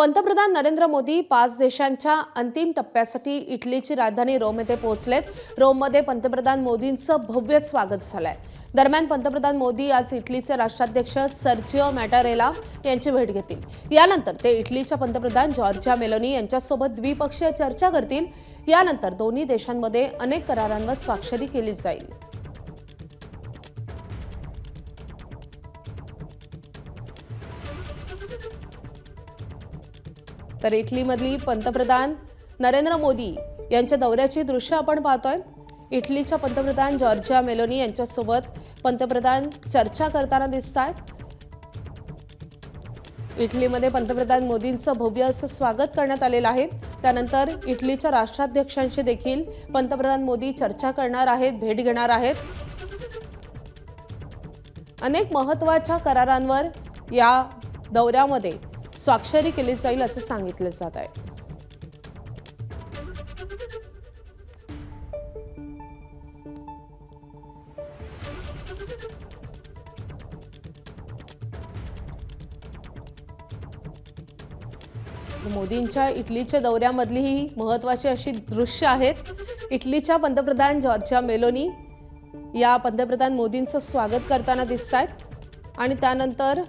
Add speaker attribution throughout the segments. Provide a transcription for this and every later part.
Speaker 1: पंतप्रधान नरेंद्र मोदी 5 देशांच्या अंतिम टप्प्यासाठी इटलीची राजधानी रोम येथे पोहोचलेत। रोममध्ये पंतप्रधान मोदींचं भव्य स्वागत झालंय। दरम्यान पंतप्रधान मोदी आज इटलीचे राष्ट्राध्यक्ष सर्जिओ मॅटारेला यांची भेट घेतील। यानंतर ते इटलीच्या पंतप्रधान जॉर्जिया मेलोनी यांच्यासोबत द्विपक्षीय चर्चा करतील। यानंतर दोन्ही देशांमध्ये अनेक करारांवर स्वाक्षरी केली जाईल। तर इटलीमधली पंतप्रधान नरेंद्र मोदी यांच्या दौऱ्याची दृश्य आपण पाहतोय। इटलीच्या पंतप्रधान जॉर्जिया मेलोनी यांच्यासोबत पंतप्रधान चर्चा करताना दिसतात। इटलीमध्ये पंतप्रधान मोदींचं भव्य असं स्वागत करण्यात आलेलं आहे। त्यानंतर इटलीच्या राष्ट्राध्यक्षांशी देखील पंतप्रधान मोदी चर्चा करणार आहेत, भेट घेणार आहेत। अनेक महत्त्वाच्या करारांवर या दौऱ्यामध्ये स्वाक्षरी केली जाईल असे सांगितले जात आहे। मोदींच्या इटलीच्या दौऱ्यामधली ही महत्त्वाची अशी दृश्य आहेत। इटलीच्या पंतप्रधान जॉर्जिया मेलोनी या पंतप्रधान मोदींचं स्वागत करताना दिसतात आणि त्यानंतर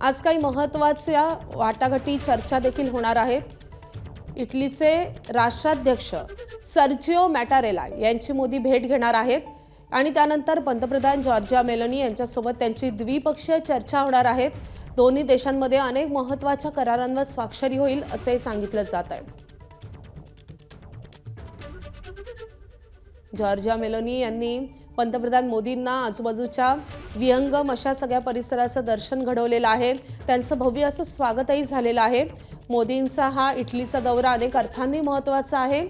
Speaker 1: आज काही महत्त्वाच्या वाटाघाटी चर्चा देखील होणार आहेत। इटलीचे राष्ट्राध्यक्ष सर्जिओ मॅटारेला यांची मोदी भेट घेणार आहेत आणि त्यानंतर पंतप्रधान जॉर्जिया मेलोनी यांच्यासोबत त्यांची द्विपक्षीय चर्चा होणार आहेत। दोन्ही देशांमध्ये अनेक महत्त्वाच्या करारांवर स्वाक्षरी होईल असे सांगितले जात आहे। जॉर्जिया मेलोनी यांनी पंतप्रधान मोदींना आजूबाजूच्या विहंगम अशा सगळ्या परिसराचं दर्शन घडवलेलं आहे। त्यांचं भव्य असं स्वागतही झालेलं आहे। मोदींचा हा इटलीचा दौरा अनेक अर्थांनी महत्त्वाचा आहे।